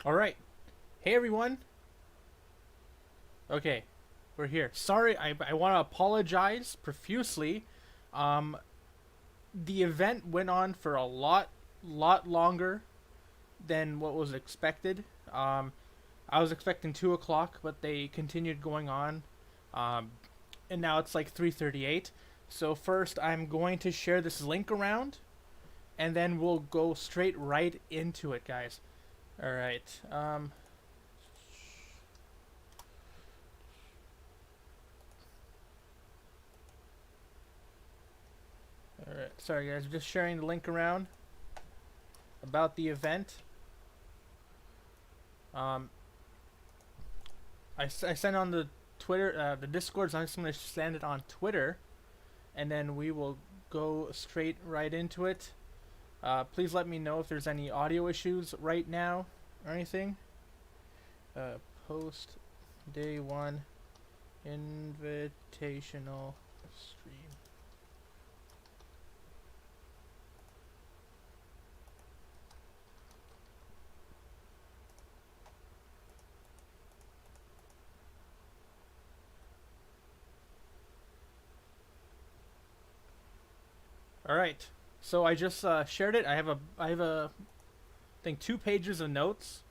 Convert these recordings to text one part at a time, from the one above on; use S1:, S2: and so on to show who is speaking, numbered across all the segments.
S1: All right. Hey everyone. Okay, we're here. Sorry, I want to apologize profusely. Um, the event went on for a lot longer than what was expected. Um, I was expecting 2 o'clock, but they continued going on. Um, and now it's like 3:38. So first, I'm going to share this link around, and then we'll go straight right into it, guys. All right. All right. Sorry, guys. Just sharing the link around about the event. Um, I sent on the Twitter, the Discord. So I'm just gonna send it on Twitter, and then we will go straight right into it. Please let me know if there's any audio issues right now or anything. Uh, Post day one invitational stream. All right. So I just shared it. I think 2 pages of notes.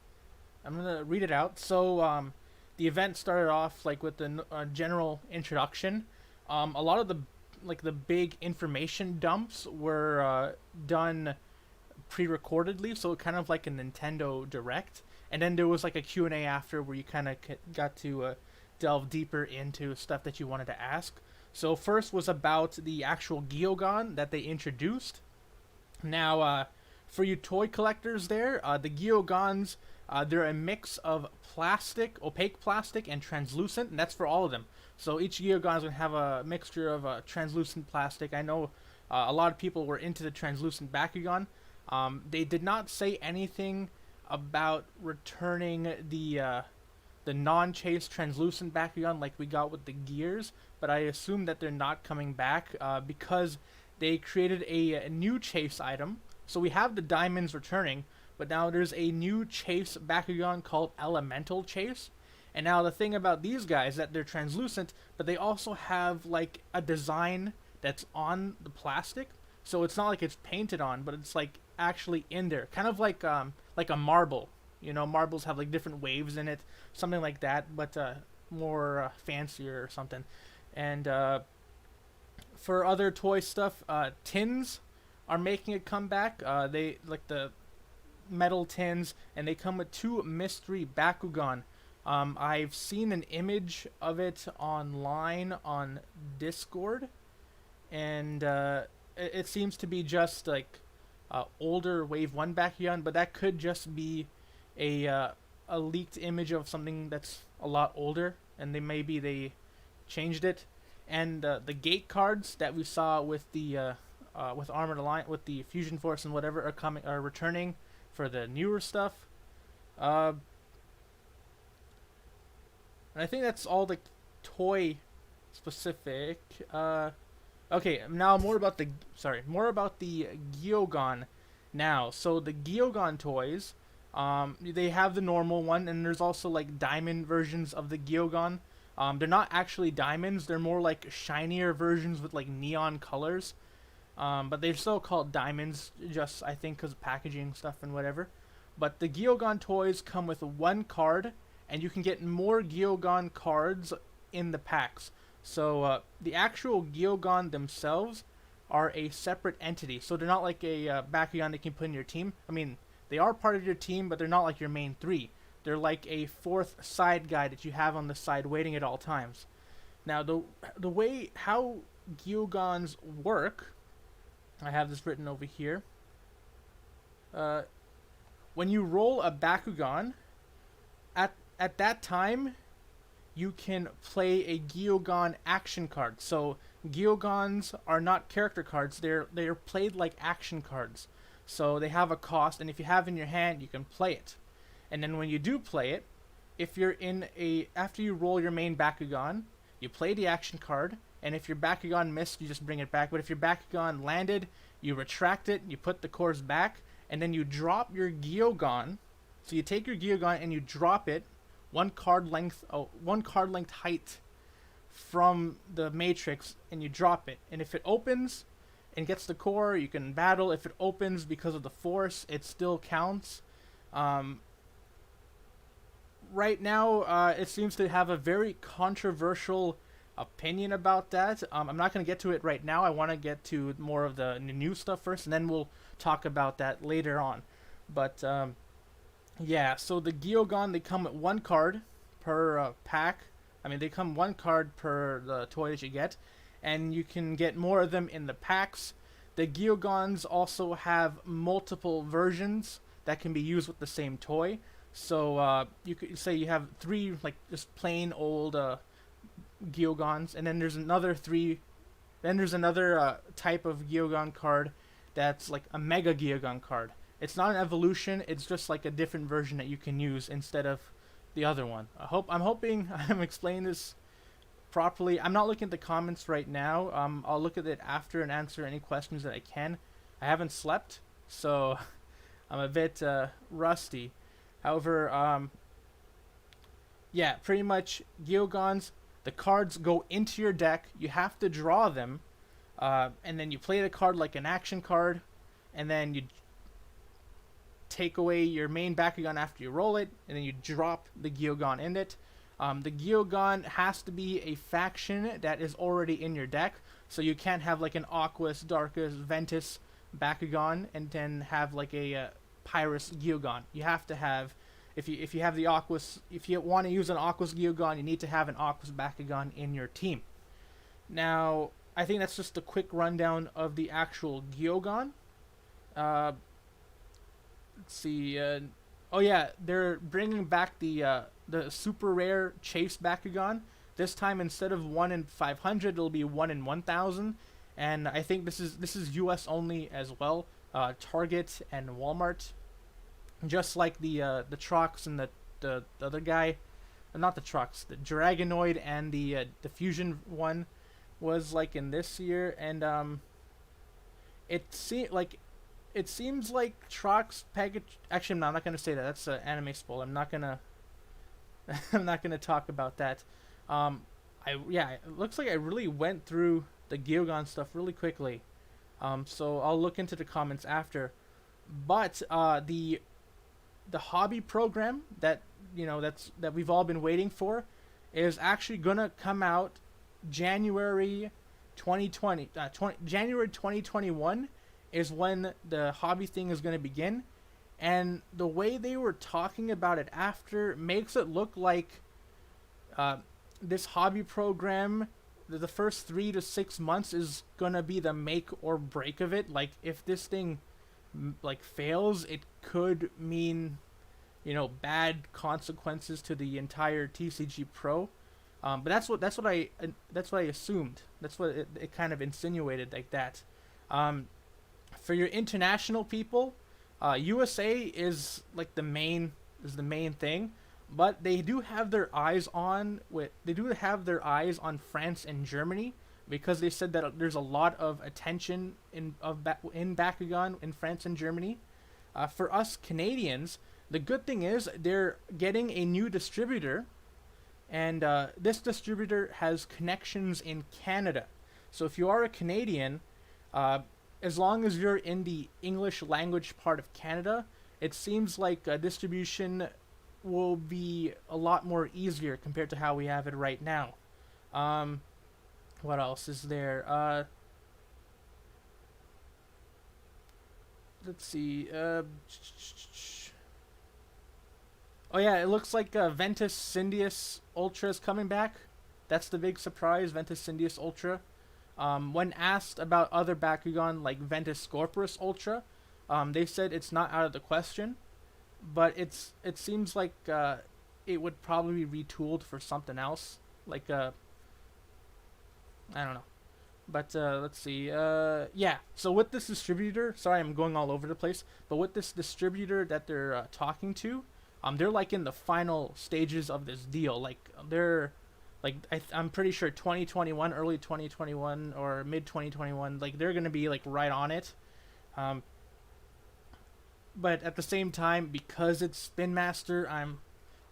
S1: I'm gonna read it out. So the event started off like with the general introduction. A lot of the big information dumps were done pre-recordedly, so kind of like a Nintendo Direct. And then there was like a Q&A after where you kind of got to delve deeper into stuff that you wanted to ask. So first was about the actual Geogan that they introduced. Now, for you toy collectors there, the Geogans, they're a mix of plastic, opaque plastic, and translucent, and that's for all of them. So each Geogan is going to have a mixture of translucent plastic. I know a lot of people were into the translucent Bakugan. They did not say anything about returning the non-chase translucent Bakugan like we got with the gears, but I assume that they're not coming back because they created a new chase item. So we have the diamonds returning, but now there's a new chase Bakugan called Elemental Chase. And now the thing about these guys that they're translucent, but they also have like a design that's on the plastic. So it's not like it's painted on, but it's like actually in there, kind of like a marble. You know, marbles have like different waves in it, something like that, but more fancier or something. And for other toy stuff, tins are making a comeback. They like the metal tins, and they come with two mystery Bakugan. I've seen an image of it online on Discord, and it seems to be just like older Wave One Bakugan, but that could just be a uh, a leaked image of something that's a lot older, and they changed it. And the gate cards that we saw with Armored Alliance, with the Fusion Force and whatever, are returning for the newer stuff. Uh, and I think that's all the toy specific. Okay, now more about the Geogan. Now, so the Geogan toys, they have the normal one, and there's also like diamond versions of the Geogan. They're not actually diamonds; they're more like shinier versions with like neon colors. But they're still called diamonds, just I think because of packaging stuff and whatever. But the Geogan toys come with one card, and you can get more Geogan cards in the packs. So the actual Geogan themselves are a separate entity. So they're not like a Bakugan that you can put in your team. I mean, they are part of your team, but they're not like your main three. They're like a fourth side guy that you have on the side waiting at all times. Now the way how Geogans work, I have this written over here. Uh, when you roll a Bakugan, at that time, you can play a Geogan action card. So Geogans are not character cards; they're played like action cards. So they have a cost, and if you have in your hand, you can play it. And then when you do play it, if you're in a after you roll your main Bakugan, you play the action card, and if your Bakugan missed, you just bring it back. But if your Bakugan landed, you retract it, you put the cores back, and then you drop your Geogan So you take your Geogan and you drop it one card length height from the matrix, and you drop it. And if it opens and gets the core, you can battle. If it opens because of the force, it still counts. Um, right now, it seems to have a very controversial opinion about that. I'm not going to get to it right now. I want to get to more of the new stuff first, and then we'll talk about that later on. But yeah, so the Geogan, they come with one card per pack. I mean, they come one card per the toy that you get, and you can get more of them in the packs. The Geogans also have multiple versions that can be used with the same toy. So you could say you have three like just plain old Geogans, and then there's another three. Then there's another type of Geogan card that's like a Mega Geogan card. It's not an evolution. It's just like a different version that you can use instead of the other one. I'm hoping I'm explaining this properly. I'm not looking at the comments right now. I'll look at it after and answer any questions that I can. I haven't slept, so I'm a bit rusty. However, yeah, pretty much Geogans. The cards go into your deck. You have to draw them, and then you play the card like an action card, and then you take away your main Bakugan after you roll it, and then you drop the Geogan in it. The Geogan has to be a faction that is already in your deck, so you can't have like an Aquas, Darkus, Ventus Bakugan and then have like a Pyrus Geogan. You have to have, if you have the Aquas, if you want to use an Aquas Geogan, you need to have an Aquas Bakugan in your team. Now, I think that's just a quick rundown of the actual Geogan. Let's see. Oh yeah, they're bringing back the super rare Chase Bakugan. This time, instead of 1 in 500, it'll be 1 in 1,000. And I think this is U.S. only as well. Target and Walmart. Just like the Trox and the other guy, not the Trox, the Dragonoid and the Fusion one was like in this year, and it seems like Trox package. Actually, I'm not gonna say that. That's an anime spoil. I'm not gonna talk about that. It looks like I really went through the Geogan stuff really quickly. So I'll look into the comments after. But the hobby program that that we've all been waiting for is actually gonna come out January 2020. January 2021 is when the hobby thing is gonna begin, and the way they were talking about it after makes it look like this hobby program, the first 3 to 6 months is gonna be the make or break of it. Like if this thing like fails, it could mean bad consequences to the entire TCG Pro. But that's what I assumed. That's what it kind of insinuated like that. For your international people, USA is like the main thing, but they do have their eyes on France and Germany, because they said that there's a lot of attention in Bakugan in France and Germany. For us Canadians, the good thing is they're getting a new distributor, and this distributor has connections in Canada. So if you are a Canadian, as long as you're in the English language part of Canada, it seems like distribution will be a lot more easier compared to how we have it right now. What else is there? Let's see. Oh yeah, it looks like Ventus Syndius Ultra is coming back. That's the big surprise, Ventus Syndius Ultra. When asked about other Bakugan like Ventus Scorpius Ultra, they said it's not out of the question, but it seems like it would probably be retooled for something else, like I don't know. But let's see. Yeah. So with this distributor, sorry, I'm going all over the place. But with this distributor that they're talking to, they're like in the final stages of this deal. Like they're, like I'm pretty sure 2021, early 2021 or mid 2021. Like they're gonna be like right on it. but at the same time, because it's Spin Master, I'm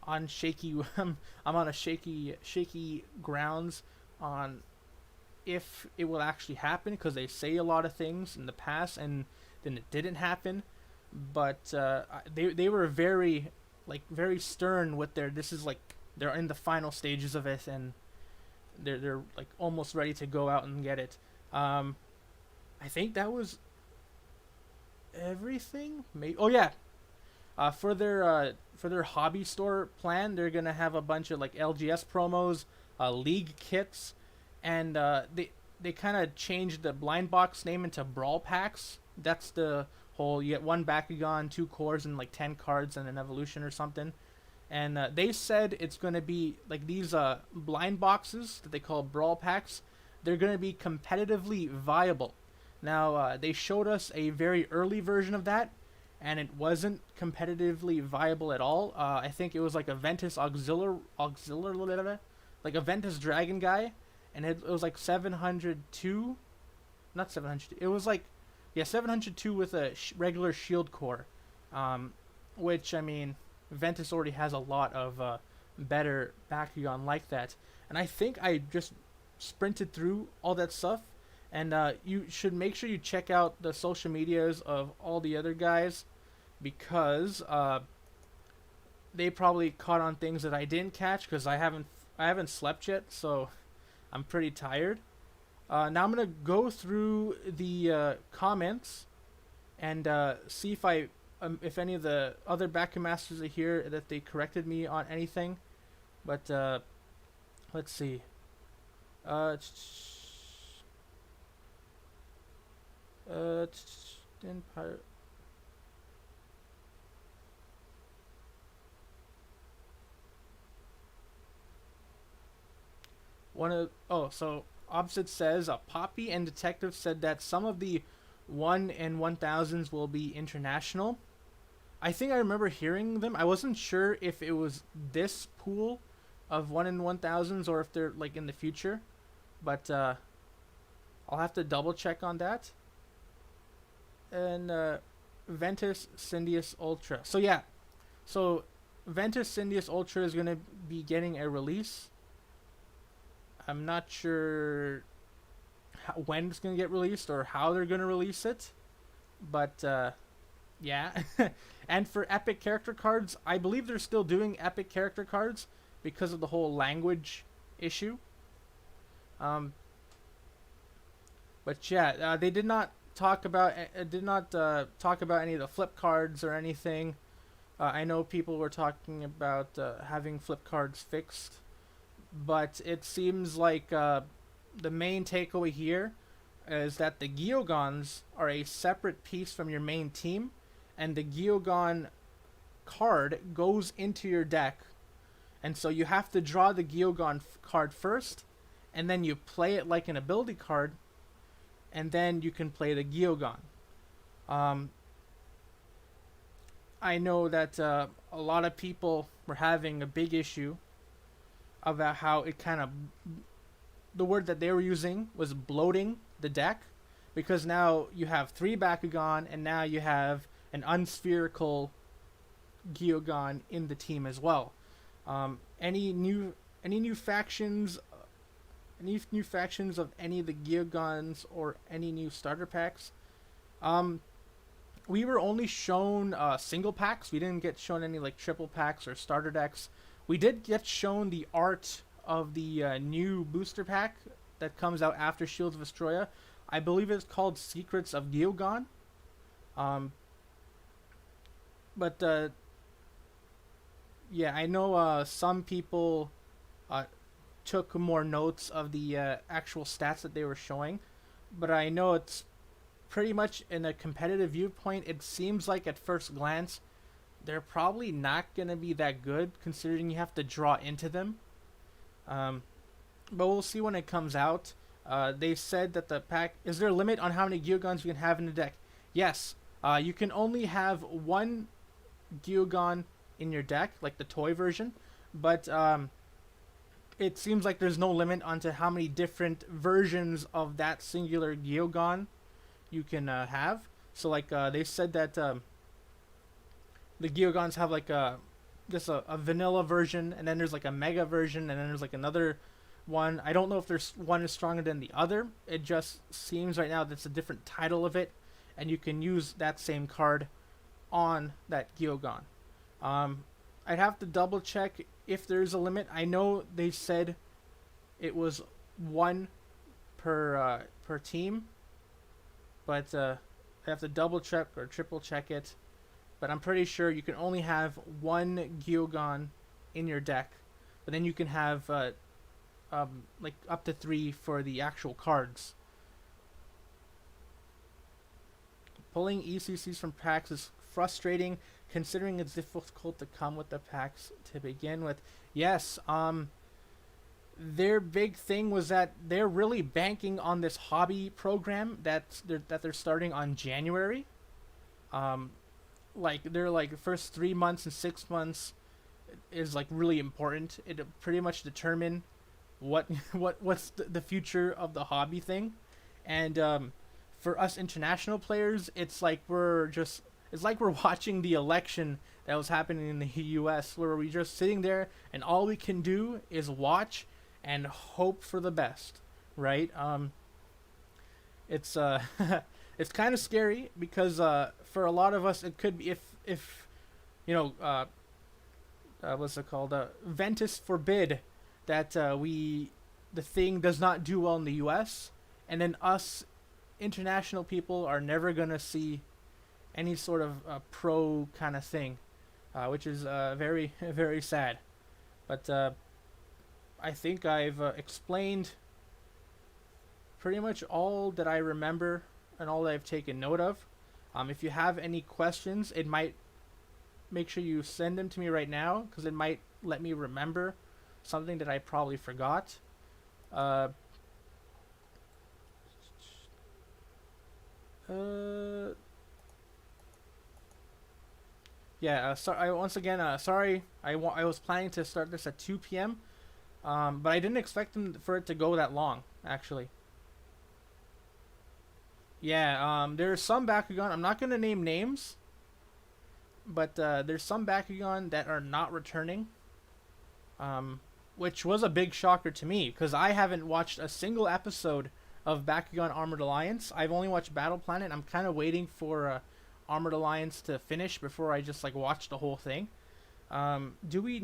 S1: on shaky. I'm on a shaky grounds on if it will actually happen, because they say a lot of things in the past and then it didn't happen. But they were very very stern with their, this is like they're in the final stages of it, and they're like almost ready to go out and get it. I think that was everything. Maybe, oh yeah, for their hobby store plan, they're gonna have a bunch of like LGS promos, league kits, and they kind of changed the blind box name into Brawl packs. That's the whole, you get one Bakugan, two cores, and like 10 cards and an evolution or something. And they said it's gonna be like these blind boxes that they call Brawl packs. They're gonna be competitively viable. Now they showed us a very early version of that, and it wasn't competitively viable at all. I think it was like a Ventus auxiliary, like a Ventus Dragon guy, and it was like 702, not 702. It was like, yeah, 702 with a regular shield core, which, I mean, Ventus already has a lot of better Bakugan like that. And I think I just sprinted through all that stuff, and you should make sure you check out the social medias of all the other guys, because they probably caught on things that I didn't catch, because I haven't slept yet, so I'm pretty tired. Now I'm gonna go through the comments and see if any of the other Bakugan Masters are here, that they corrected me on anything. But let's see. Empire. So Opposite says Poppy and Detective said that some of the 1 in 1000s will be international. I think I remember hearing them. I wasn't sure if it was this pool of 1 in 1000s or if they're like in the future, but I'll have to double check on that. And Ventus Syndius Ultra. So yeah, so Ventus Syndius Ultra is gonna be getting a release. I'm not sure when it's gonna get released or how they're gonna release it, but yeah. And for epic character cards, I believe they're still doing epic character cards because of the whole language issue. But yeah, they did not talk about any of the flip cards or anything. I know people were talking about having flip cards fixed, but it seems like the main takeaway here is that the Geogans are a separate piece from your main team, and the Geogan card goes into your deck, and so you have to draw the Geogan card first, and then you play it like an ability card, and then you can play the Geogan. I know that a lot of people were having a big issue about how it kind of, the word that they were using was bloating the deck, because now you have 3 Bakugan, and now you have an unspherical Geogan in the team as well. Any new factions? Any new factions of any of the Geogans or any new starter packs? We were only shown single packs. We didn't get shown any like triple packs or starter decks. We did get shown the art of the new booster pack that comes out after Shields of Astroya. I believe it's called Secrets of Geogan. But yeah, I know some people took more notes of the actual stats that they were showing, but I know it's pretty much in a competitive viewpoint. It seems like at first glance they're probably not going to be that good, considering you have to draw into them. But we'll see when it comes out. They said that the pack, is there a limit on how many Geogans you can have in the deck? Yes. You can only have 1 Geogan in your deck, like the toy version, but it seems like there's no limit onto how many different versions of that singular Geogan you can have. So like they said that the Geogans have like a vanilla version, and then there's like a mega version, and then there's like another one. I don't know if there's one is stronger than the other. It just seems right now that's a different title of it, and you can use that same card on that Geogan. I'd have to double check if there's a limit. I know they said it was one per team, but I have to double check or triple check it. But I'm pretty sure you can only have one Geogan in your deck, but then you can have like up to 3 for the actual cards. Pulling ECCs from packs is frustrating, considering it's difficult to come with the packs to begin with. Yes, their big thing was that they're really banking on this hobby program that they're starting on January. Like they're like the first 3 months and 6 months is like really important. It pretty much determine what's the future of the hobby thing, and for us international players, it's like we're watching the election that was happening in the U.S., where we're just sitting there and all we can do is watch and hope for the best, right? It's it's kind of scary because for a lot of us it could be if you know what's it called, Ventus forbid that the thing does not do well in the U.S., and then us international people are never gonna see any sort of pro kind of thing, which is very very sad. But I think I've explained pretty much all that I remember and all that I've taken note of. If you have any questions, it might make sure you send them to me right now, because it might let me remember something that I probably forgot. Uh, yeah. Sorry. Once again, sorry. I was planning to start this at 2 p.m. But I didn't expect for it to go that long, actually. Yeah. There's some Bakugan. I'm not gonna name names, but there's some Bakugan that are not returning. Which was a big shocker to me because I haven't watched a single episode of Bakugan Armored Alliance. I've only watched Battle Planet. I'm kind of waiting for Armored Alliance to finish before I just like watch the whole thing. Do we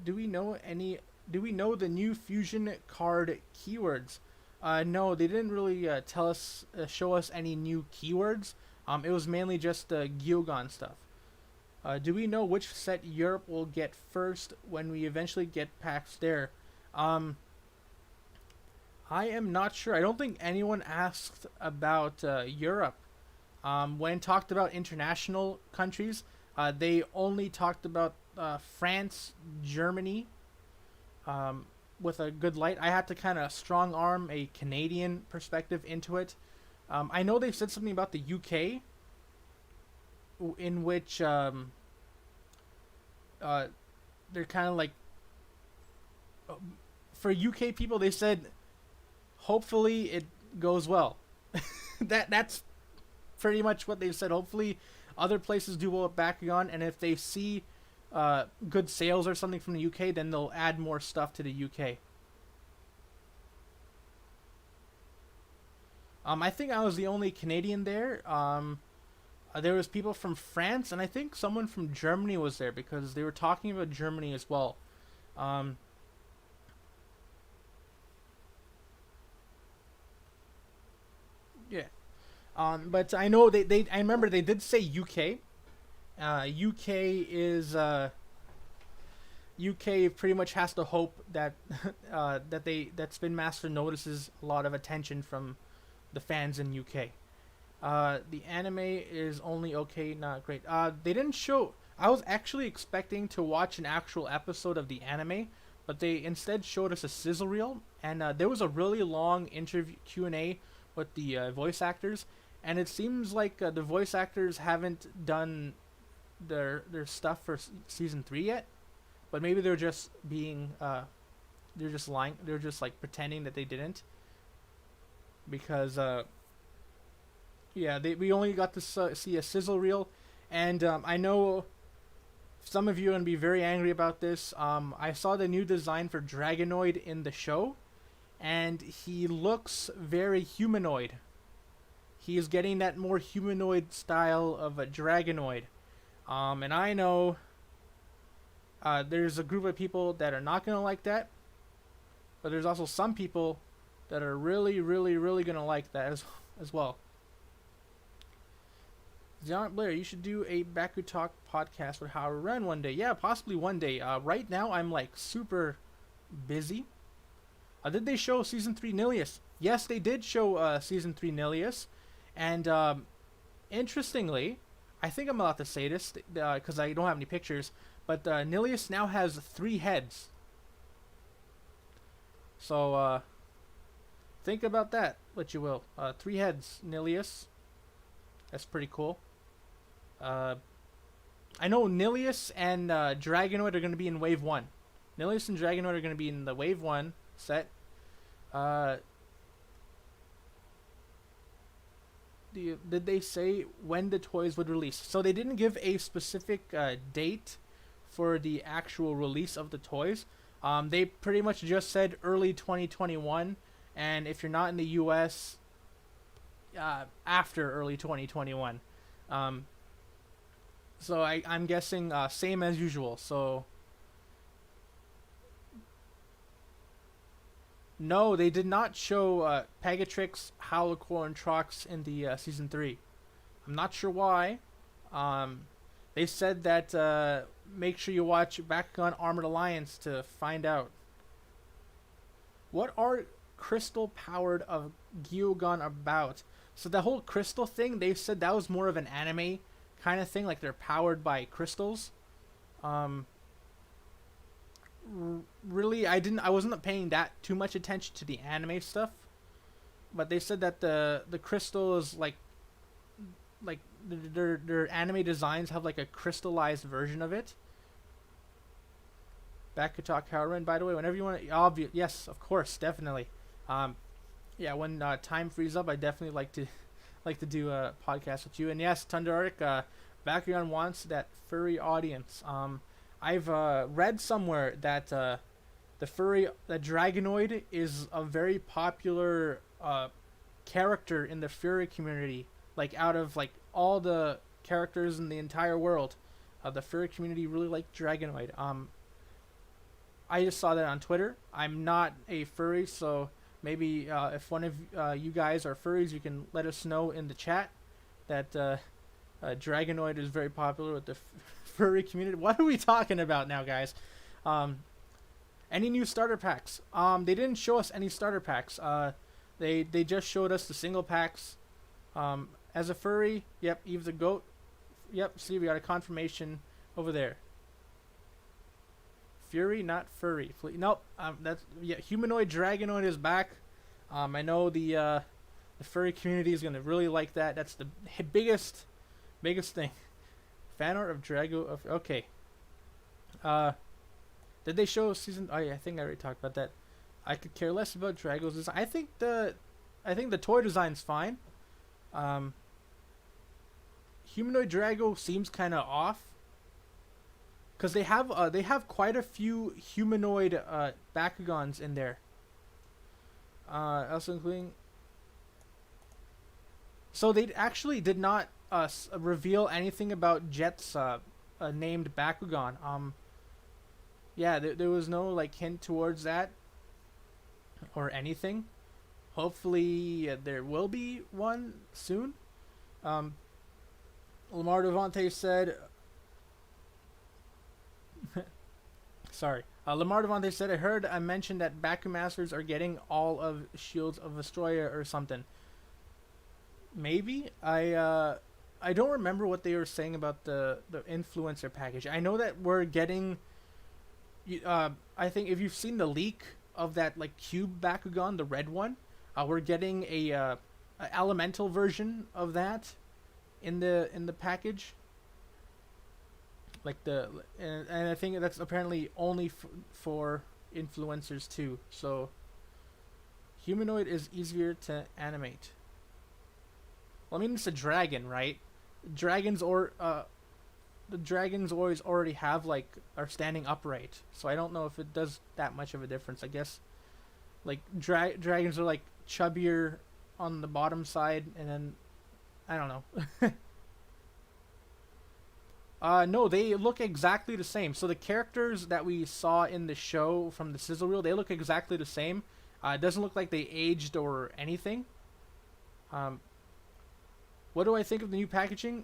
S1: know any? Do we know the new fusion card keywords? No, they didn't really show us any new keywords. It was mainly just Geogan stuff. Do we know which set Europe will get first when we eventually get packs there? I am not sure. I don't think anyone asked about Europe. When talked about international countries, they only talked about France, Germany, with a good light. I had to kind of strong arm a Canadian perspective into it. I know they said something about the UK, in which they're kind of like, for UK people they said hopefully it goes well. That's pretty much what they've said. Hopefully other places do well at Bakugan, and if they see good sales or something from the UK, then they'll add more stuff to the UK. I think I was the only Canadian there. There was people from France, and I think someone from Germany was there because they were talking about Germany as well. Yeah. But I know I remember they did say UK. UK is UK pretty much has to hope that that Spin Master notices a lot of attention from the fans in UK. The anime is only okay, not great. They didn't show. I was actually expecting to watch an actual episode of the anime, but they instead showed us a sizzle reel, and there was a really long interview Q&A with the voice actors, and it seems like the voice actors haven't done their stuff for season 3 yet, but maybe they're just being they're just lying. They're just like pretending that they didn't, because yeah, we only got to see a sizzle reel, and I know some of you are gonna be very angry about this. I saw the new design for Dragonoid in the show, and he looks very humanoid. He is getting that more humanoid style of a Dragonoid. And I know there's a group of people that are not gonna like that, but there's also some people that are really, really, really gonna like that as well. John Blair, you should do a Baku Talk podcast with Howard Ren one day. Yeah, possibly one day. Right now, I'm like super busy. Did they show season 3 Nilius? Yes, they did show season 3 Nilius, and interestingly, I think I'm allowed to say this because I don't have any pictures, but Nilius now has 3 heads. So think about that, what you will. 3 heads, Nilius. That's pretty cool. I know Nilius and Dragonoid are going to be in Wave 1. Nilius and Dragonoid are going to be in the Wave 1 set. Did they say when the toys would release? So they didn't give a specific date for the actual release of the toys. They pretty much just said early 2021, and if you're not in the US, after early 2021. So I'm guessing same as usual. So no, they did not show Pegatrix, Howlicore, and Trox in the season 3. I'm not sure why. They said that make sure you watch Bakugan Armored Alliance to find out. What are crystal powered of Geogan about? So the whole crystal thing, they said that was more of an anime kind of thing, like they're powered by crystals. Really, I wasn't paying that too much attention to the anime stuff, but they said that the crystal is like their anime designs have like a crystallized version of it. Back to talk Howard, by the way, whenever you want to, yes, of course, definitely. Yeah, when time frees up, I definitely like to do a podcast with you. And yes, Thunderark, Bakugan wants that furry audience. I've read somewhere that the Dragonoid is a very popular character in the furry community. Like out of like all the characters in the entire world, the furry community really like Dragonoid. I just saw that on Twitter. I'm not a furry, so maybe if one of you guys are furries, you can let us know in the chat that Dragonoid is very popular with the furry community. What are we talking about now, guys? Any new starter packs? They didn't show us any starter packs. They just showed us the single packs. As a furry, yep, Eve the goat. Yep, see, we got a confirmation over there. Fury, not furry. Nope. That's humanoid Dragonoid is back. I know the furry community is gonna really like that. That's the biggest thing. Fan art of Drago. Okay. Did they show season? Oh yeah, I think I already talked about that. I could care less about Drago's design. I think the toy design's fine. Humanoid Drago seems kind of off. Because they have quite a few humanoid Bakugans in there. Also including. So they actually did not reveal anything about Jet's named Bakugan. Yeah, there was no like hint towards that or anything. Hopefully there will be one soon. Lamar Devante said. Sorry. Lamar Devante said, I mentioned that Bakumasters are getting all of Shields of Vestroia or something. Maybe? I don't remember what they were saying about the influencer package. I know that we're getting... I think if you've seen the leak of that like cube Bakugan, the red one, we're getting a elemental version of that in the package. Like and I think that's apparently only for influencers too. So humanoid is easier to animate. Well, I mean it's a dragon, right? Dragons or the dragons already have like are standing upright, so I don't know if it does that much of a difference. I guess like dragons are like chubbier on the bottom side, and then I don't know. No, they look exactly the same. So the characters that we saw in the show from the sizzle reel, they look exactly the same. It doesn't look like they aged or anything. What do I think of the new packaging?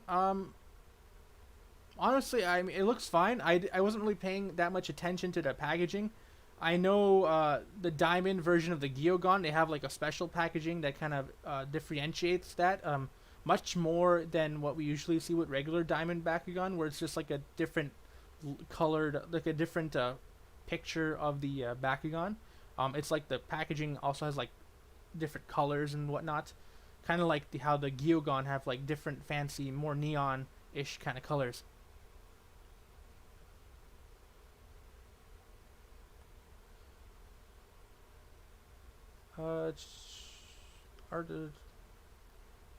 S1: Honestly, I mean, it looks fine. I wasn't really paying that much attention to the packaging. I know the diamond version of the Geogan, they have like a special packaging that kind of differentiates that much more than what we usually see with regular diamond Bakugan, where it's just like a different colored, like a different picture of the Bakugan. It's like the packaging also has like different colors and whatnot, kind of like how the Geogan have like different fancy, more neon-ish kind of colors.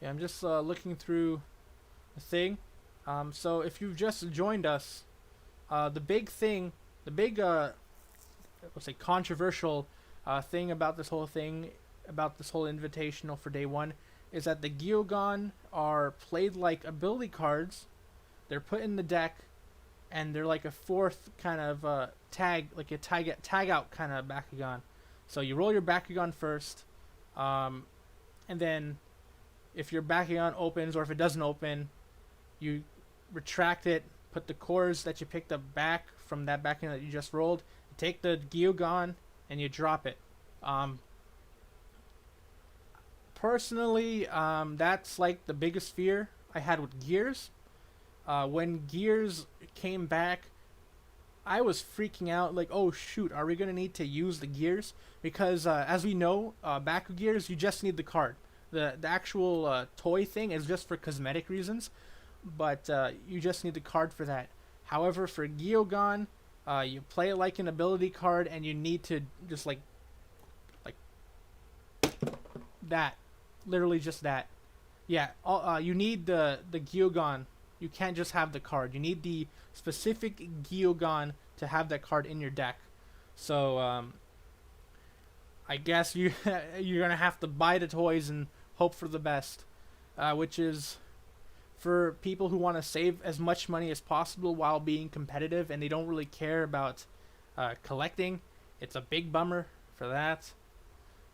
S1: Yeah, I'm just looking through the thing. So if you've just joined us, the big thing, the big, let's say controversial thing about this whole thing, about this whole invitational for day one, is that the Geogan are played like ability cards. They're put in the deck, and they're like a fourth kind of tag, like a tag out kind of Bakugan. So you roll your Bakugan first, and then if your Bakugan opens or if it doesn't open, you retract it, put the cores that you picked up back from that Bakugan that you just rolled, take the Geogan, and you drop it. Personally, that's like the biggest fear I had with Gears. When Gears came back, I was freaking out, like, oh shoot, are we going to need to use the gears? Because as we know, Baku Gears, you just need the card. The actual toy thing is just for cosmetic reasons, but you just need the card for that. However, for Geogan, you play it like an ability card, and you need to just like that, literally just that. Yeah, you need the Geogan. You can't just have the card. You need the specific Geogan to have that card in your deck. So I guess you're gonna have to buy the toys and hope for the best, which is for people who want to save as much money as possible while being competitive and they don't really care about collecting. It's a big bummer for that.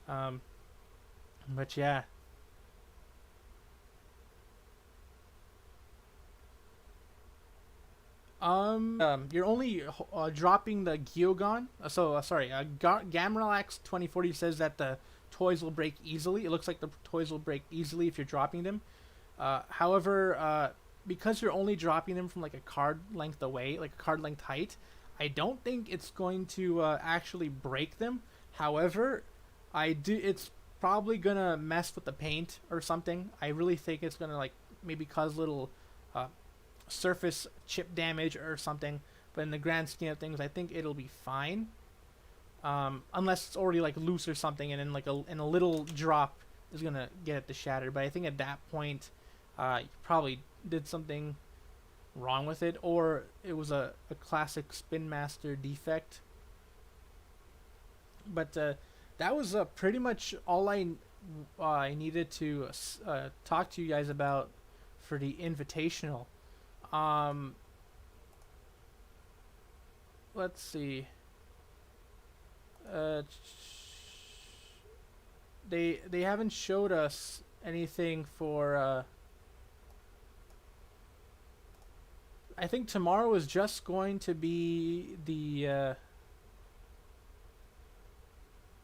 S1: But yeah. You're only dropping the Geogan. Sorry, Gamrelax 2040 says that the toys will break easily. It looks like the toys will break easily if you're dropping them. However, because you're only dropping them from like a card length away, like a card length height, I don't think it's going to actually break them. However, it's probably gonna mess with the paint or something. I really think it's gonna like maybe cause little surface chip damage or something, but in the grand scheme of things, I think it'll be fine, unless it's already like loose or something, and then like a little drop is gonna get it to shatter. But I think at that point, you probably did something wrong with it, or it was a classic Spin Master defect. But that was pretty much all I needed to talk to you guys about for the Invitational. Let's see. They haven't showed us anything for. I think tomorrow is just going to be the.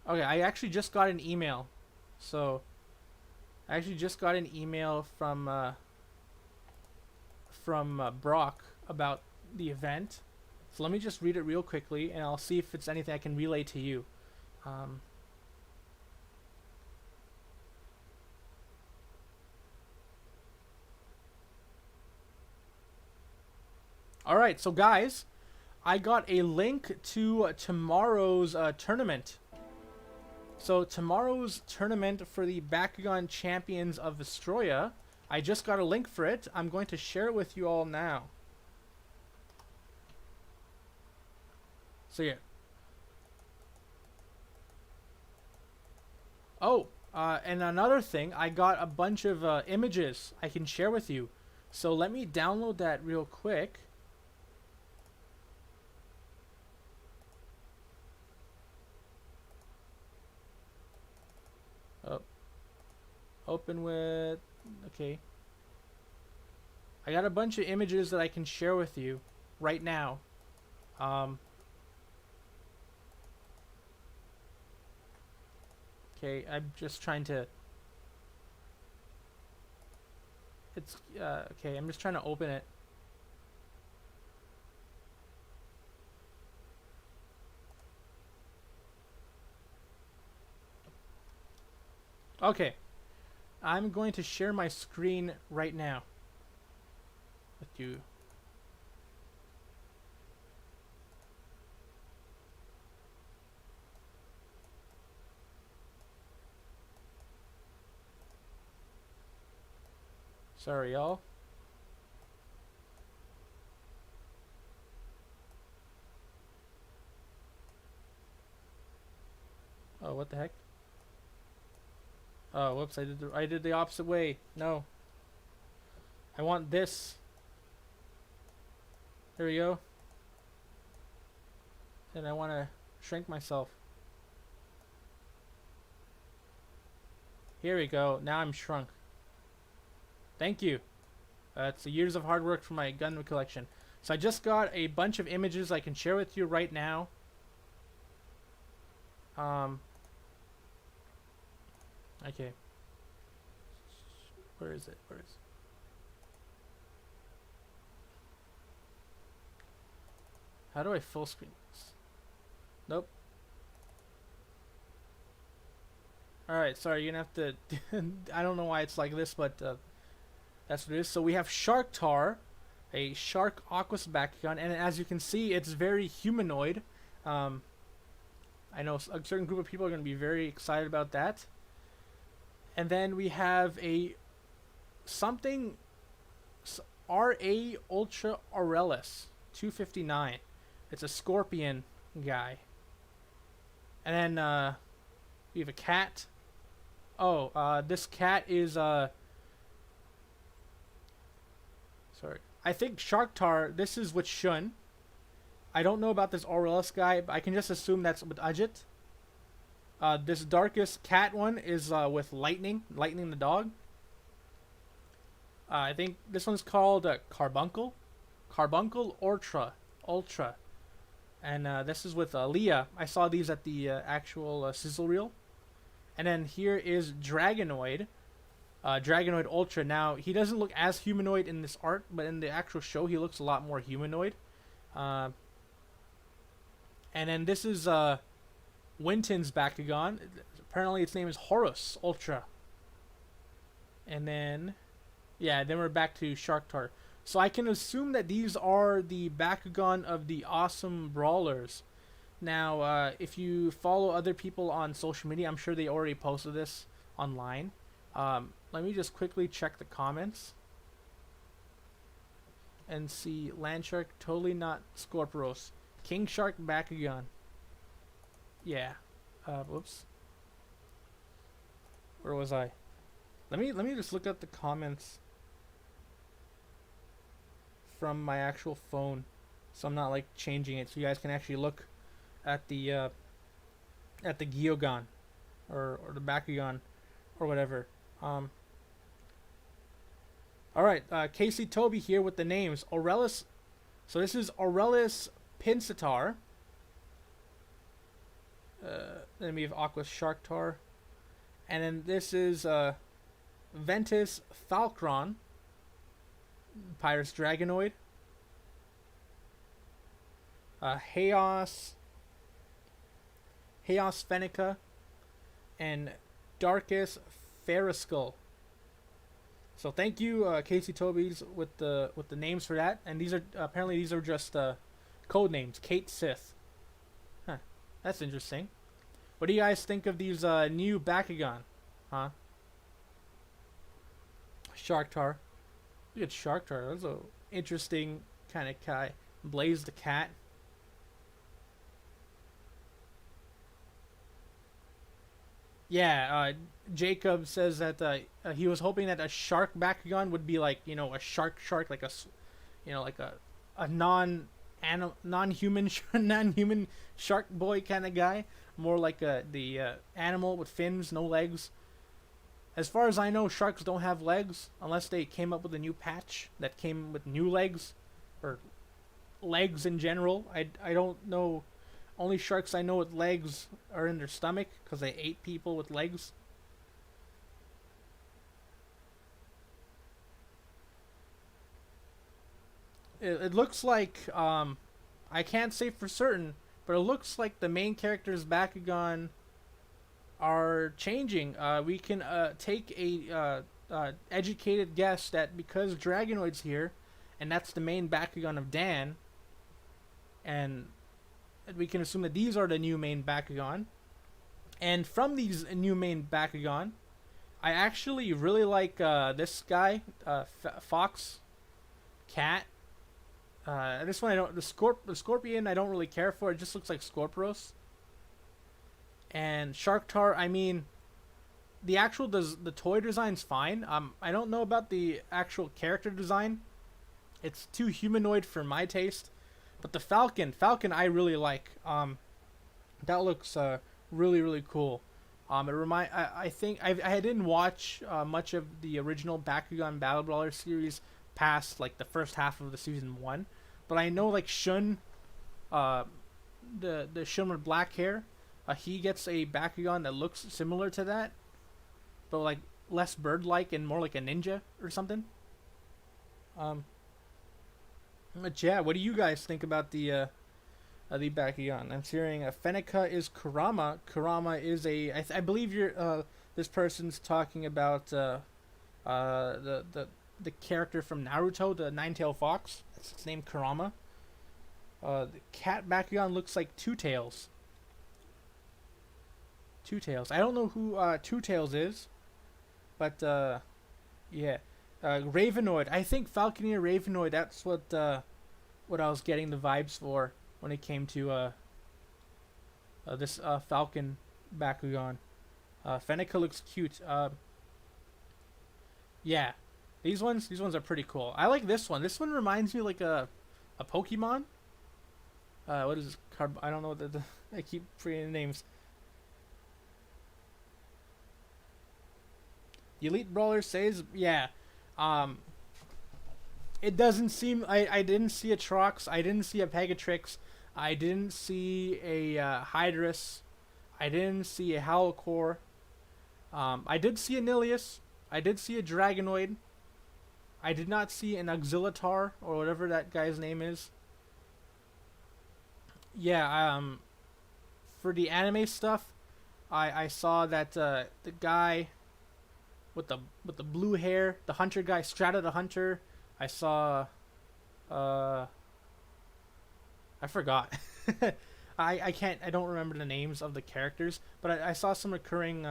S1: Okay, I actually just got an email, so I actually just got an email from Brock about the event. So let me just read it real quickly, and I'll see if it's anything I can relay to you. Alright, so guys, I got a link to tomorrow's tournament. So tomorrow's tournament for the Bakugan Champions of Vestroia, I just got a link for it. I'm going to share it with you all now. So yeah. Oh, and another thing, I got a bunch of images I can share with you. So let me download that real quick. Oh, open with, okay. I got a bunch of images that I can share with you right now. Okay, I'm just trying to. It's okay. I'm just trying to open it. Okay, I'm going to share my screen right now with you. Sorry, y'all. Oh, what the heck? Oh, whoops! I did the opposite way. No, I want this. There we go. And I want to shrink myself. Here we go. Now I'm shrunk. Thank you. It's years of hard work for my gun collection. So I just got a bunch of images I can share with you right now. Okay. Where is it? Where is it? How do I full screen this? Nope. Alright, sorry, you're gonna have to... I don't know why it's like this, but that's what it is. So we have Shark Tar, a Shark Aquas Bakugan, and as you can see, it's very humanoid. I know a certain group of people are going to be very excited about that. And then we have a something RA Ultra Aurelis 259. It's a scorpion guy. And then we have a cat. Oh, this cat is sorry. I think Shark Tar, this is with Shun. I don't know about this Aurelis guy, but I can just assume that's with Ajit. This darkest cat one is with Lightning the dog. I think this one's called Carbuncle. Carbuncle Ultra. And this is with Leah. I saw these at the actual sizzle reel. And then here is Dragonoid. Dragonoid Ultra. Now, he doesn't look as humanoid in this art, but in the actual show, he looks a lot more humanoid. And then this is Winton's Bakugan. Apparently, its name is Horus Ultra. And then, yeah, then we're back to Shark Tar. So I can assume that these are the Bakugan of the awesome brawlers. Now, if you follow other people on social media, I'm sure they already posted this online. Let me just quickly check the comments and see. Landshark, totally not Scorpios. King Shark Bakugan. Yeah. Whoops. Where was I? Let me just look at the comments from my actual phone, so I'm not like changing it, so you guys can actually look at the Geogan or the Bakugan or whatever. Alright, Casey Toby here with the names. Aurelis. So this is Aurelis Pinsittar. Then we have Aqua Shark Tar. And then this is Ventus Falcron. Pyrus Dragonoid. Chaos Fenica. And Darkus Ferriskull. So thank you, Casey Tobies, with the names for that. And these are apparently these are just code names. Kate Sith. Huh. That's interesting. What do you guys think of these new Bakugan? Huh? Shark Tar. Look at Shark Tar. That's a interesting kind of guy. Blaze the cat. Yeah, Jacob says that he was hoping that a shark Bakugan would be like, a shark, like like a non-human non-human shark boy kind of guy, more like the animal with fins, no legs. As far as I know, sharks don't have legs unless they came up with a new patch that came with new legs, or legs in general. I don't know. Only sharks I know with legs are in their stomach because they ate people with legs. It looks like I can't say for certain, but it looks like the main character's Bakugan are changing. We can take a educated guess that because Dragonoid's here, and that's the main Bakugan of Dan, and we can assume that these are the new main Bakugan. And from these new main Bakugan, I actually really like this guy, Fox Cat. This one I don't. The Scorpion I don't really care for. It just looks like Scorpios. And Sharktar, I mean, the toy design's fine. I don't know about the actual character design. It's too humanoid for my taste. But the Falcon I really like. That looks really cool. I think I didn't watch much of the original Bakugan Battle Brawlers series past like the first half of the season 1, but I know like Shun, the Shun with black hair, he gets a Bakugan that looks similar to that, but like less bird-like and more like a ninja or something. Um, but yeah, what do you guys think about the Bakugan? I'm hearing Fenneca is Kurama. Kurama is I believe you're this person's talking about the character from Naruto, the Nine-Tailed Fox. That's his name, Kurama. The cat Bakugan looks like Two Tails. Two Tails. I don't know who Two Tails is, but yeah. Ravenoid. I think Falconeer Ravenoid. That's what I was getting the vibes for when it came to this Falcon Bakugan. Fenneca looks cute. Yeah, these ones are pretty cool. I like this one. This one reminds me like a Pokemon. What is this? I don't know the I keep forgetting names. The Elite Brawler says, yeah. Um, it doesn't seem. I didn't see a Trox. I didn't see a Pegatrix. I didn't see a Hydrus. I didn't see a Howlcore. I did see a Nilius. I did see a Dragonoid. I did not see an Auxilitar or whatever that guy's name is. Yeah. For the anime stuff, I saw that the guy with the blue hair, the hunter guy, Strata the Hunter. I saw uh I forgot. I don't remember the names of the characters, but I saw some recurring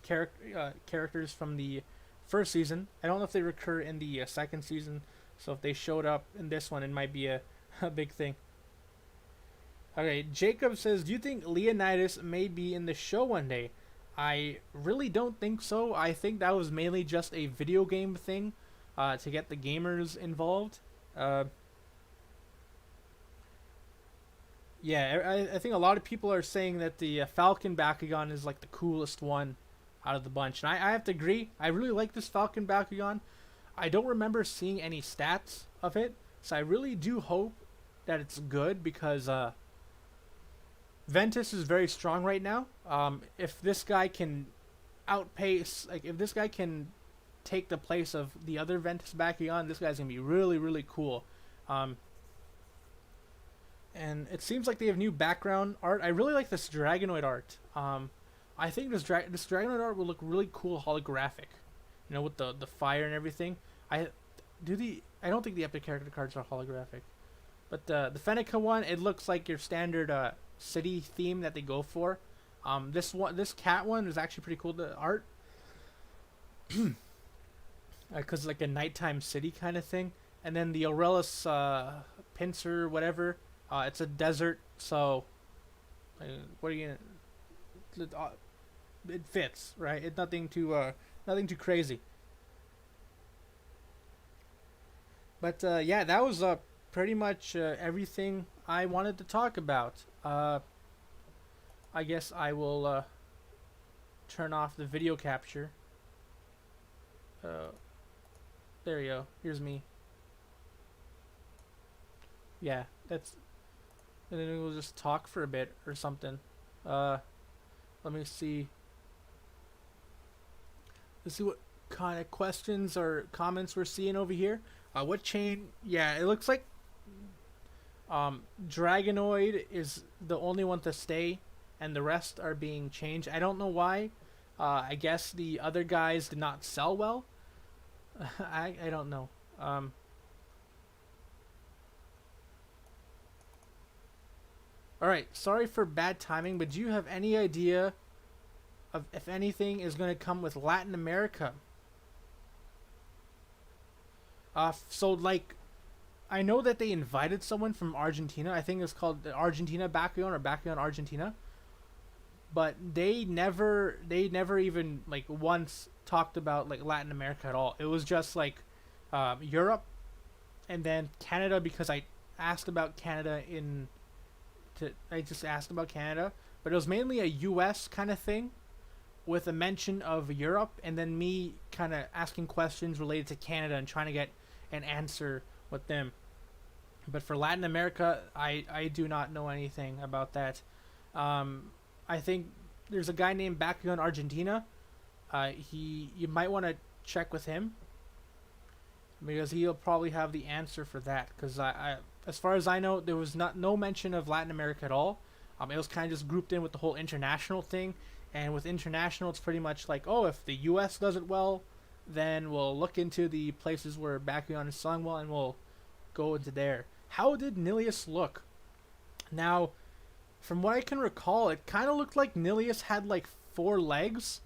S1: characters from the first season. I don't know if they recur in the second season, so if they showed up in this one, it might be a big thing. Okay, Jacob says, "Do you think Leonidas may be in the show one day?" I really don't think so. I think that was mainly just a video game thing, to get the gamers involved. Uh, yeah, I think a lot of people are saying that the Falcon Bakugan is like the coolest one out of the bunch, and I have to agree. I really like this Falcon Bakugan. I don't remember seeing any stats of it, so I really do hope that it's good because Ventus is very strong right now. If this guy can outpace, like if this guy can take the place of the other Ventus Bakugan, this guy's gonna be really cool. And it seems like they have new background art. I really like this Dragonoid art. I think this Dragonoid art will look really cool holographic, with the fire and everything. I don't think the epic character cards are holographic, but the Fenneca one, it looks like your standard city theme that they go for. This cat one is actually pretty cool. The art, because like a nighttime city kind of thing. And then the Aurelius pincer, whatever. It's a desert, so what are you gonna? it fits, right? It's nothing too crazy. But yeah, that was pretty much everything I wanted to talk about. I guess I will turn off the video capture. Uh, there you go. Here's me. Yeah, that's. And then we'll just talk for a bit or something. Uh, Let me see. Let's see what kind of questions or comments we're seeing over here. What chain? Yeah, it looks like Dragonoid is the only one to stay, and the rest are being changed. I don't know why. I guess the other guys did not sell well. I don't know. All right. Sorry for bad timing, but do you have any idea of if anything is going to come with Latin America? So like, I know that they invited someone from Argentina. I think it's called the Argentina Bakugan or Bakugan Argentina. But they never even like once talked about like Latin America at all. It was just like Europe, and then Canada because I asked about Canada in I just asked about Canada, but it was mainly a U.S. kind of thing, with a mention of Europe, and then me kind of asking questions related to Canada and trying to get an answer with them. But for Latin America, I do not know anything about that. I think there's a guy named Bakugan Argentina. You might want to check with him because he'll probably have the answer for that. Because as far as I know, there was no mention of Latin America at all. It was kind of just grouped in with the whole international thing. And with international, it's pretty much like, oh, if the U.S. does it well, then we'll look into the places where Bakugan is selling well, and we'll go into there. How did Nilius look? Now, from what I can recall, it kind of looked like Nilius had like 4 legs.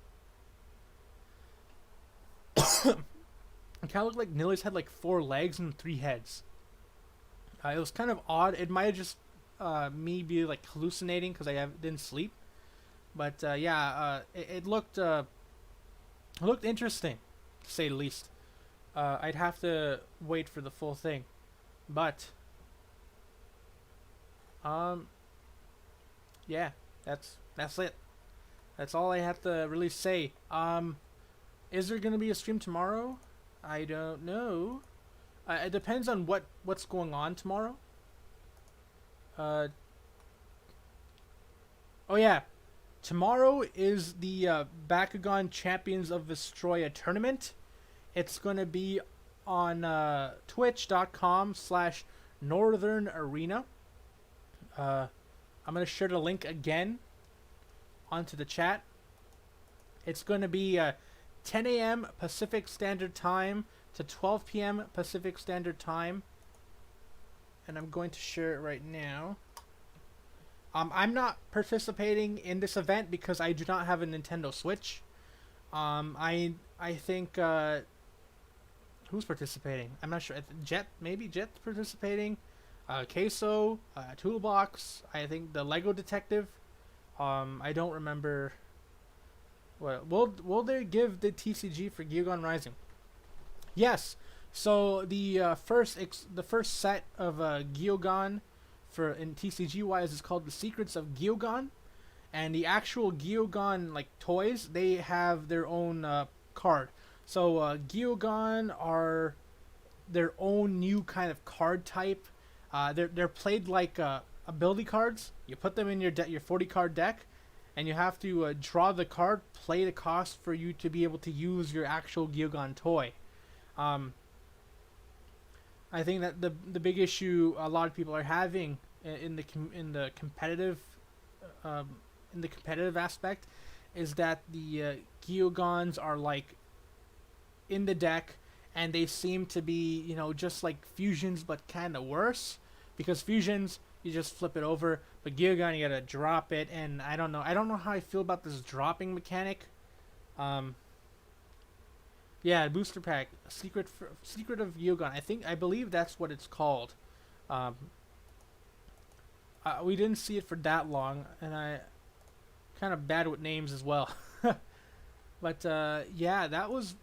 S1: It kind of looked like Nilius had like 4 legs and 3 heads. It was kind of odd. It might have just me be like hallucinating because didn't sleep. But yeah, it looked interesting, to say the least. I'd have to wait for the full thing, but yeah, that's it. That's all I have to really say. Is there gonna be a stream tomorrow? I don't know. It depends on what's going on tomorrow. Oh yeah. Tomorrow is the Bakugan Champions of Vestroya tournament. It's going to be on twitch.com/Northern Arena. I'm going to share the link again onto the chat. It's going to be 10 a.m. Pacific Standard Time to 12 p.m. Pacific Standard Time. And I'm going to share it right now. I'm not participating in this event because I do not have a Nintendo Switch. I think who's participating? I'm not sure. Maybe Jet's participating. Queso, Toolbox. I think the Lego Detective. I don't remember. What will they give the TCG for Geogan Rising? Yes. So the first set of Geogan for in TCG wise is called The Secrets of Geogan, and the actual Geogan like toys, they have their own card. So Geogan are their own new kind of card type. They're played like ability cards. You put them in your 40 card deck, and you have to draw the card, play the cost for you to be able to use your actual Geogan toy. I think that the big issue a lot of people are having in the competitive aspect is that the Geogans are like in the deck, and they seem to be just like fusions but kind of worse, because fusions you just flip it over, but Geogan you gotta drop it, and I don't know how I feel about this dropping mechanic. Yeah, booster pack, secret of Geogan. I believe that's what it's called. We didn't see it for that long, and I kind of bad with names as well. But yeah, that was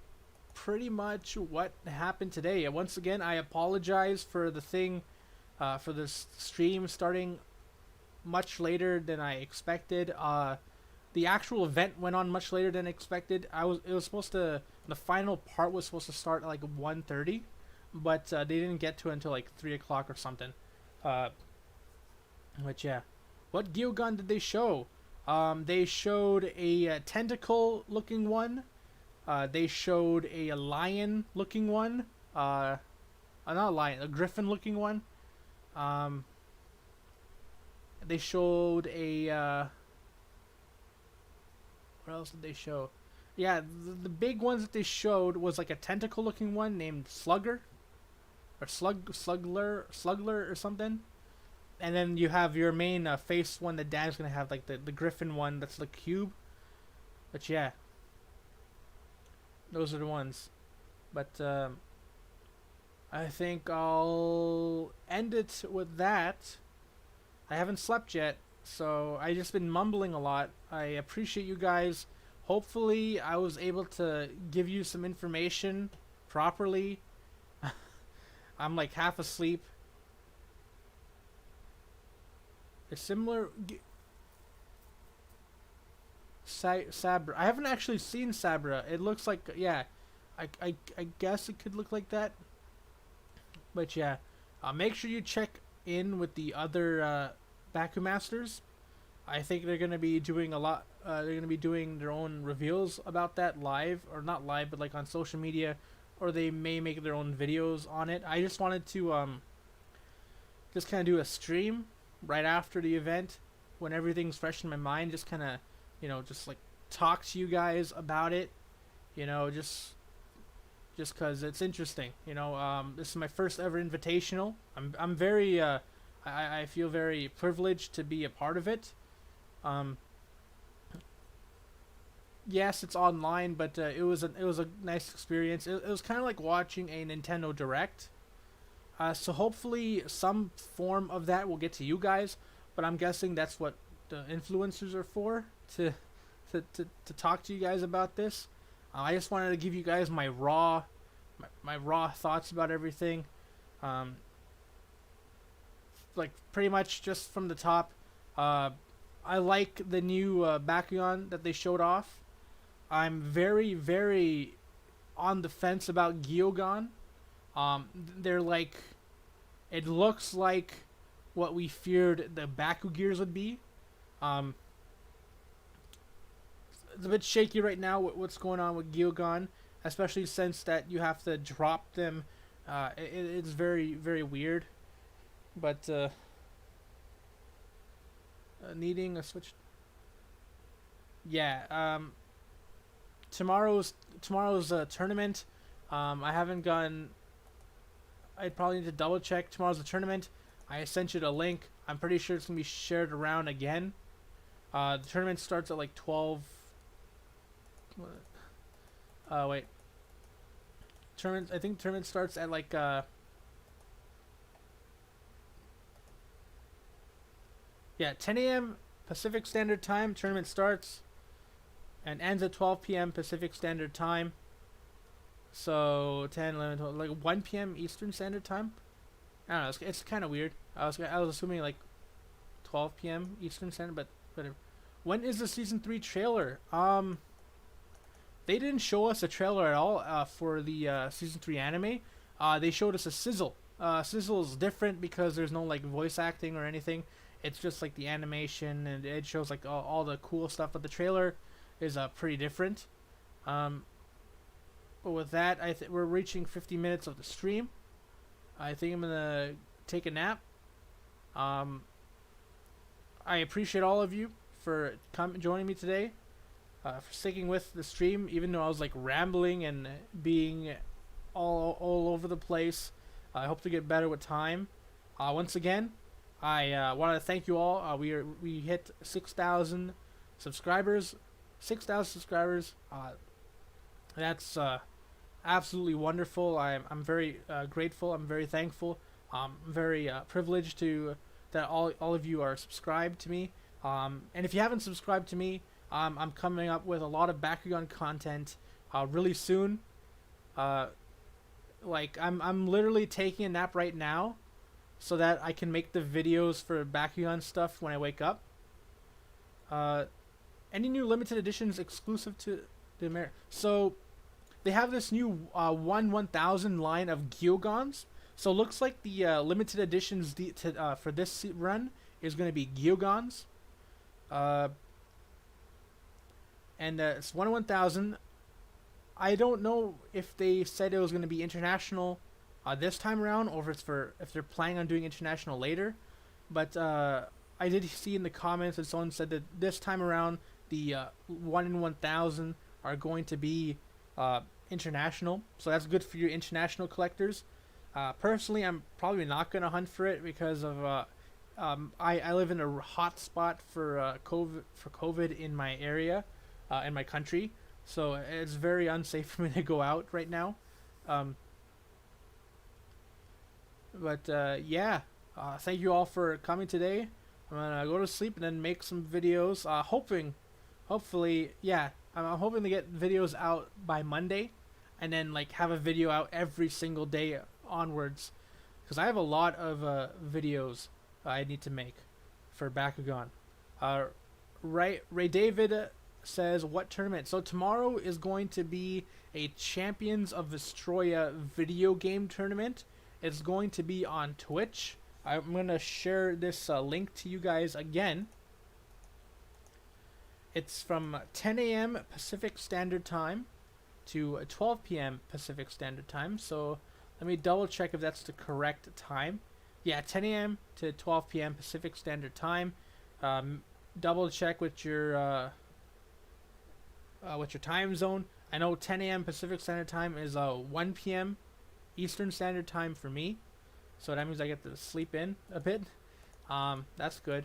S1: pretty much what happened today. Once again, I apologize for the thing, for this stream starting much later than I expected. The actual event went on much later than expected. It was supposed to, the final part was supposed to start at like 1:30, but they didn't get to it until like 3 o'clock or something. Uh, but yeah, what Geogan did they show? They showed a tentacle looking one. They showed a lion looking one. Not a lion, a griffin looking one. Um, they showed a what else did they show? Yeah, the big ones that they showed was like a tentacle looking one named Slugger or Slugler or something. And then you have your main face one that Dan's gonna have, like the griffin one that's the cube. But yeah, those are the ones. But I think I'll end it with that. I haven't slept yet, so I just been mumbling a lot. I appreciate you guys. Hopefully I was able to give you some information properly. I'm like half asleep. It's similar. Sabra. I haven't actually seen Sabra. It looks like, yeah, I guess it could look like that. But yeah, make sure you check in with the other Baku Masters. I think they're gonna be doing a lot. They're gonna be doing their own reveals about that live, or not live, but like on social media, or they may make their own videos on it. I just wanted to just kind of do a stream right after the event when everything's fresh in my mind. Just kind of, just like talk to you guys about it. Just cause it's interesting. This is my first ever invitational. I'm very I feel very privileged to be a part of it. Yes, it's online, but it was a nice experience. It was kind of like watching a Nintendo Direct. So hopefully some form of that will get to you guys, but I'm guessing that's what the influencers are for, to talk to you guys about this. I just wanted to give you guys my raw thoughts about everything. Like pretty much just from the top. I like the new Bakugan that they showed off. I'm very, very on the fence about Geogan. They're like, it looks like what we feared the Baku Gears would be. It's a bit shaky right now with what's going on with Geogan, especially since that you have to drop them. It's very, very weird. But needing a switch. Yeah. Tomorrow's tournament. I haven't gone. I'd probably need to double check. Tomorrow's the tournament. I sent you the link. I'm pretty sure it's gonna be shared around again. The tournament starts at like 12. Wait. Tournament. I think tournament starts at like yeah, 10 a.m. Pacific Standard Time. Tournament starts and ends at 12 p.m. Pacific Standard Time. So 10, 11, 12, like 1 p.m. Eastern Standard Time. I don't know. It's kind of weird. I was assuming like 12 p.m. Eastern Standard, but whatever. When is the season 3 trailer? They didn't show us a trailer at all for the season 3 anime. They showed us a sizzle. Sizzle is different because there's no like voice acting or anything. It's just like the animation, and it shows like all the cool stuff. But the trailer is pretty different. But with that, we're reaching 50 minutes of the stream. I think I'm gonna take a nap. I appreciate all of you for joining me today, for sticking with the stream, even though I was like rambling and being all over the place. I hope to get better with time. Once again, I want to thank you all. We hit 6,000 subscribers. 6,000 subscribers. That's absolutely wonderful. I'm very grateful. I'm very thankful. I'm very privileged that all of you are subscribed to me. And if you haven't subscribed to me, I'm coming up with a lot of Bakugan content really soon. Uh, I'm literally taking a nap right now so that I can make the videos for Bakugan stuff when I wake up. Uh, any new limited editions exclusive to the America? So they have this new 1/1000 line of Geogans. So it looks like the limited editions for this run is going to be Geogans. Uh, and it's 1/1000. I don't know if they said it was going to be international this time around, or if they're planning on doing international later. But I did see in the comments that someone said that this time around the 1 in 1000 are going to be international. So that's good for your international collectors. Personally, I'm probably not going to hunt for it because of I live in a hot spot for COVID in my area, in my country. So it's very unsafe for me to go out right now. Um, yeah, thank you all for coming today. I'm gonna go to sleep and then make some videos. Hopefully, yeah, I'm hoping to get videos out by Monday, and then like have a video out every single day onwards, because I have a lot of videos I need to make for Bakugan. Ray David says, what tournament? So tomorrow is going to be a Champions of Vestroia video game tournament. It's going to be on Twitch. I'm going to share this link to you guys again. It's from 10 a.m. Pacific Standard Time to 12 p.m. Pacific Standard Time. So let me double check if that's the correct time. Yeah, 10 a.m. to 12 p.m. Pacific Standard Time. Double check with your time zone. I know 10 a.m. Pacific Standard Time is 1 p.m. Eastern Standard Time for me, so that means I get to sleep in a bit. That's good,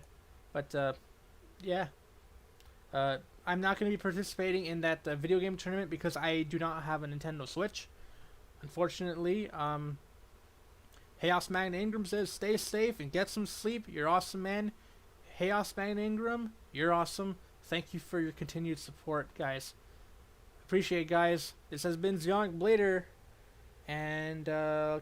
S1: but yeah, I'm not going to be participating in that video game tournament because I do not have a Nintendo Switch, unfortunately. Chaos Magna Ingram says, stay safe and get some sleep. You're awesome, man. Chaos Magna Ingram, you're awesome. Thank you for your continued support, guys. Appreciate it, guys. This has been Zionic Blader, and